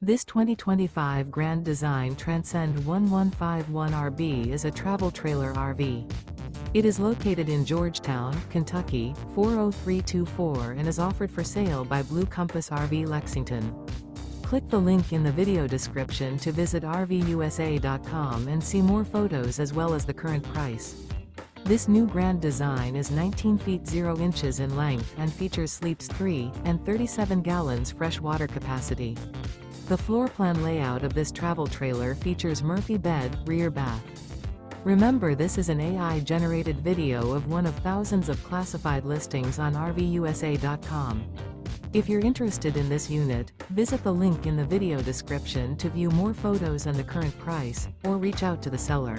This 2025 Grand Design Transcend One 151 RB is a travel trailer RV. It is located in Georgetown, Kentucky, 40324 and is offered for sale by Blue Compass RV Lexington. Click the link in the video description to visit RVUSA.com and see more photos as well as the current price. This new Grand Design is 19 feet 0 inches in length and features sleeps 3 and 37 gallons fresh water capacity. The floor plan layout of this travel trailer features Murphy bed, rear bath. Remember, this is an AI-generated video of one of thousands of classified listings on RVUSA.com. If you're interested in this unit, visit the link in the video description to view more photos and the current price, or reach out to the seller.